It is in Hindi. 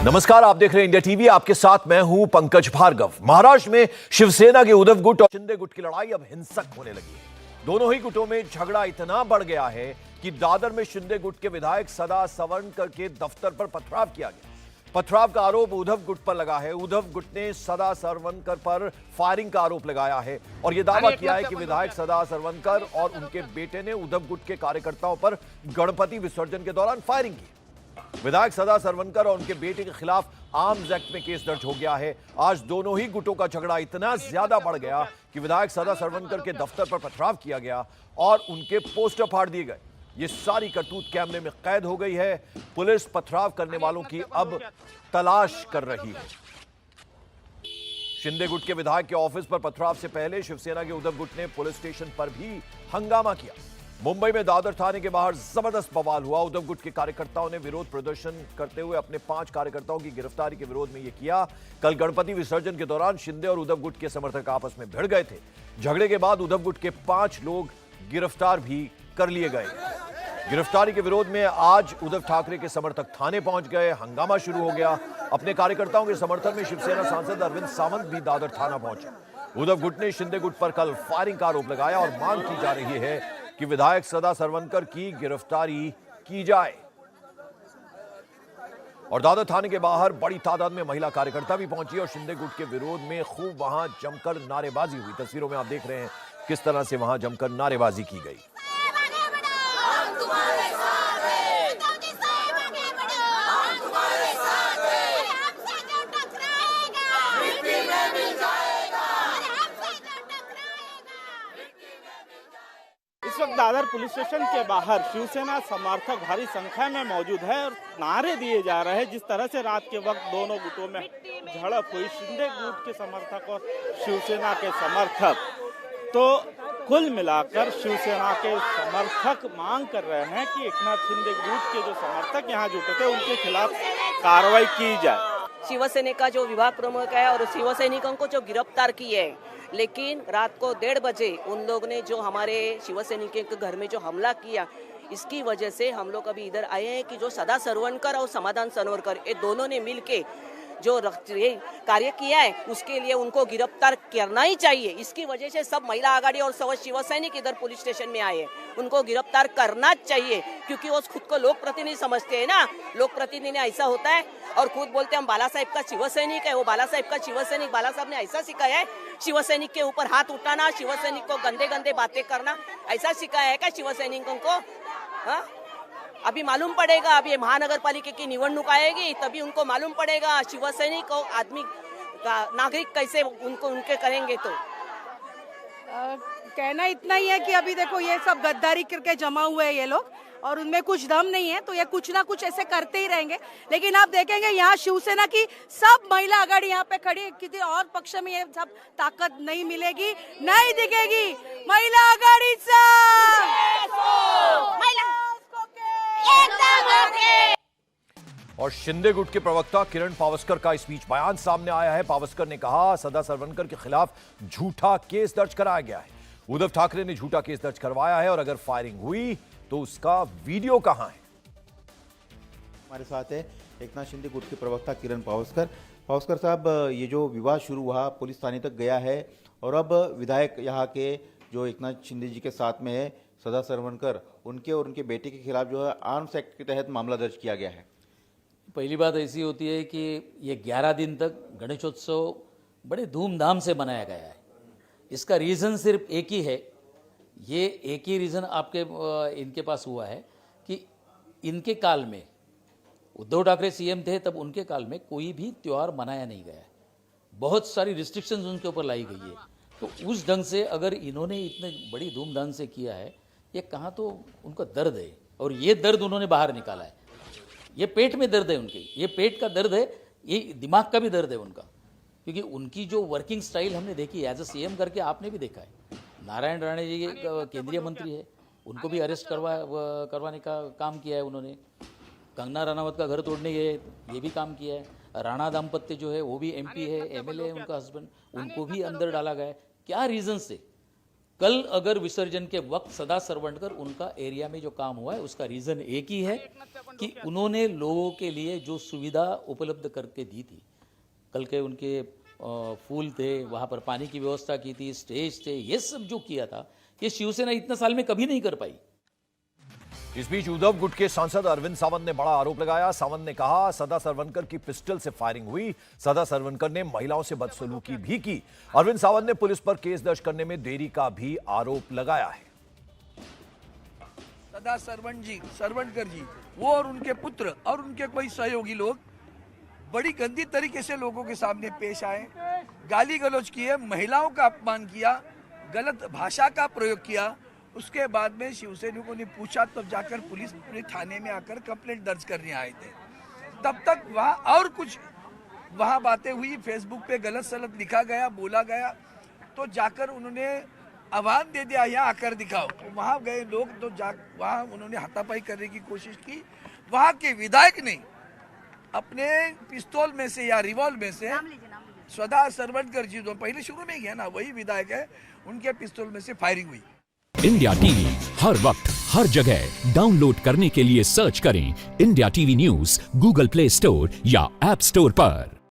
नमस्कार, आप देख रहे हैं इंडिया टीवी। आपके साथ मैं हूं पंकज भार्गव। महाराष्ट्र में शिवसेना के उद्धव गुट और शिंदे गुट की लड़ाई अब हिंसक होने लगी है। दोनों ही गुटों में झगड़ा इतना बढ़ गया है कि दादर में शिंदे गुट के विधायक सदा सरवनकर के दफ्तर पर पथराव किया गया। पथराव का आरोप उद्धव गुट पर लगा है। उद्धव गुट ने सदा सरवनकर पर फायरिंग का आरोप लगाया है और यह दावा किया है कि विधायक सदा सरवनकर और उनके बेटे ने उद्धव गुट के कार्यकर्ताओं पर गणपति विसर्जन के दौरान फायरिंग की। विधायक सदा सरवनकर और उनके बेटे के खिलाफ आर्म्स एक्ट में केस दर्ज हो गया है। आज दोनों ही गुटों का झगड़ा इतना ज्यादा बढ़ गया कि विधायक सदा सरवनकर के दफ्तर पर पथराव किया गया और उनके पोस्टर फाड़ दिए गए। ये सारी करतूत कैमरे में कैद हो गई है। पुलिस पथराव करने वालों की अब तलाश कर रही है। शिंदे गुट के विधायक के ऑफिस पर पथराव से पहले शिवसेना के उद्धव गुट ने पुलिस स्टेशन पर भी हंगामा किया। मुंबई में दादर थाने के बाहर जबरदस्त बवाल हुआ। उद्धव गुट के कार्यकर्ताओं ने विरोध प्रदर्शन करते हुए अपने 5 कार्यकर्ताओं की गिरफ्तारी के विरोध में यह किया। कल गणपति विसर्जन के दौरान शिंदे और उद्धव गुट के समर्थक आपस में भिड़ गए थे। झगड़े के बाद उद्धव गुट के 5 लोग गिरफ्तार भी कर लिए गए। गिरफ्तारी के विरोध में आज उद्धव ठाकरे के समर्थक थाने पहुंच गए। हंगामा शुरू हो गया। अपने कार्यकर्ताओं के समर्थन में शिवसेना सांसद अरविंद सावंत भी दादर थाना पहुंचे। उद्धव गुट ने शिंदे गुट पर कल फायरिंग का आरोप लगाया और मांग की जा रही है कि विधायक सदा सरवनकर की गिरफ्तारी की जाए। और दादर थाने के बाहर बड़ी तादाद में महिला कार्यकर्ता भी पहुंची और शिंदे गुट के विरोध में खूब वहां जमकर नारेबाजी हुई। तस्वीरों में आप देख रहे हैं किस तरह से वहां जमकर नारेबाजी की गई। इस वक्त दादर पुलिस स्टेशन के बाहर शिवसेना समर्थक भारी संख्या में मौजूद है और नारे दिए जा रहे हैं। जिस तरह से रात के वक्त दोनों गुटों में झड़प हुई, शिंदे गुट के समर्थक और शिवसेना के समर्थक, तो कुल मिलाकर शिवसेना के समर्थक मांग कर रहे हैं कि एकनाथ शिंदे गुट के जो समर्थक यहाँ जुटे थे उनके खिलाफ कार्रवाई की जाए। शिवसेना का जो विभाग प्रमुख है और शिवसैनिकों को जो गिरफ्तार किए हैं, लेकिन रात को 1:30 बजे उन लोग ने जो हमारे शिवसैनिकों के घर में जो हमला किया, इसकी वजह से हम लोग अभी इधर आए हैं कि जो सदा सरवनकर और समाधान सनोरकर ये दोनों ने मिलके जो कार्य किया है उसके लिए उनको गिरफ्तार करना ही चाहिए। इसकी वजह से सब महिला आघाड़ी और सब शिवसैनिक इधर पुलिस स्टेशन में आए हैं। उनको गिरफ्तार करना चाहिए क्योंकि वो खुद को लोक प्रतिनिधि समझते हैं ना। लोक प्रतिनिधि ऐसा होता है और खुद बोलते हैं हम बाला साहेब का शिवसैनिक है। वो बाला साहेब का शिवसैनिक, बाला साहब ने ऐसा सिखाया है शिवसैनिक के ऊपर हाथ उठाना, शिवसैनिक को गंदे गंदे बातें करना, ऐसा सिखाया है क्या शिवसैनिकों को? हाँ, अभी मालूम पड़ेगा। अभी महानगर पालिका की निवडणूक आएगी तभी उनको मालूम पड़ेगा शिवसैनिक और आदमी का नागरिक कैसे उनको उनके करेंगे। तो कहना इतना ही है कि अभी देखो ये सब गद्दारी करके जमा हुए हैं ये लोग और उनमें कुछ दम नहीं है, तो ये कुछ ना कुछ ऐसे करते ही रहेंगे। लेकिन आप देखेंगे यहाँ शिवसेना की सब महिला आघाड़ी यहाँ पे खड़ी, किसी और पक्ष में ये सब ताकत नहीं मिलेगी, नहीं दिखेगी। महिला आघाड़ी और शिंदे गुट के प्रवक्ता किरण पावस्कर का स्पीच बयान सामने आया है। पावस्कर ने कहा सदा सरवनकर के खिलाफ झूठा केस दर्ज कराया गया है। उद्धव ठाकरे ने झूठा केस दर्ज करवाया है और अगर फायरिंग हुई तो उसका वीडियो कहां है? हमारे साथ है एकनाथ शिंदे गुट के प्रवक्ता किरण पावस्कर। पावस्कर साहब, ये जो विवाद शुरू हुआ पुलिस थाने तक गया है और अब विधायक यहाँ के जो एकनाथ शिंदे जी के साथ में है सदा सरवनकर, उनके और उनके बेटे के खिलाफ जो है आर्म्स एक्ट के तहत मामला दर्ज किया गया है। पहली बात ऐसी होती है कि ये 11 दिन तक गणेशोत्सव बड़े धूमधाम से मनाया गया है। इसका रीज़न सिर्फ एक ही है। ये एक ही रीज़न इनके पास हुआ है कि इनके काल में उद्धव ठाकरे सीएम थे, तब उनके काल में कोई भी त्यौहार मनाया नहीं गया है। बहुत सारी रिस्ट्रिक्शंस उनके ऊपर लाई गई है। तो उस ढंग से अगर इन्होंने इतने बड़ी धूमधाम से किया है, ये कहाँ तो उनका दर्द है और ये दर्द उन्होंने बाहर निकाला है। ये पेट में दर्द है उनके, ये पेट का दर्द है, ये दिमाग का भी दर्द है उनका, क्योंकि उनकी जो वर्किंग स्टाइल हमने देखी एज अ सीएम करके आपने भी देखा है। नारायण राणे जी केंद्रीय मंत्री है, उनको भी अरेस्ट करवाने का काम किया है उन्होंने। कंगना रनावत का घर तोड़ने ये भी काम किया है। राणा दाम्पत्य जो है वो भी एमपी है, एमएलए है उनका हस्बैंड, उनको भी अंदर डाला गया है। क्या रीज़न से कल अगर विसर्जन के वक्त सदा सरवणकर उनका एरिया में जो काम हुआ है उसका रीज़न एक ही है कि उन्होंने लोगों के लिए जो सुविधा उपलब्ध करके दी थी, कल के उनके फूल थे, वहाँ पर पानी की व्यवस्था की थी, स्टेज थे, ये सब जो किया था ये शिवसेना इतना साल में कभी नहीं कर पाई। इस बीच उद्धव गुट के सांसद अरविंद सावंत ने बड़ा आरोप लगाया। सावंत ने कहा सदा सरवणकर की पिस्टल से फायरिंग हुई, सदा सरवणकर ने महिलाओं से बदसलूकी भी की। अरविंद सावंत ने पुलिस पर केस दर्ज करने में देरी का भी आरोप लगाया है। सदा सरवणकर जी वो और उनके पुत्र और उनके कोई सहयोगी लोग बड़ी गंदी तरीके से लोगों के सामने पेश आए, गाली गलौज किए, महिलाओं का अपमान किया, गलत भाषा का प्रयोग किया। उसके बाद में शिवसैनिकों ने पूछा, तब जाकर पुलिस पूरे थाने में आकर कंप्लेंट दर्ज करने आए थे। तब तक वहाँ और कुछ वहाँ बातें हुई, फेसबुक पे गलत सलत लिखा गया, बोला गया, तो जाकर उन्होंने आह्वान दे दिया यहाँ आकर दिखाओ। वहाँ गए लोग तो वहाँ उन्होंने हाथापाई करने की कोशिश की। वहाँ के विधायक ने अपने पिस्तौल में से या रिवॉल्वर में से सदा सरवणकर जी जो पहले शुरू में ही है ना, वही विधायक है, उनके पिस्तौल में से फायरिंग हुई। इंडिया टीवी हर वक्त हर जगह डाउनलोड करने के लिए सर्च करें India TV news Google play store या ऐप स्टोर पर।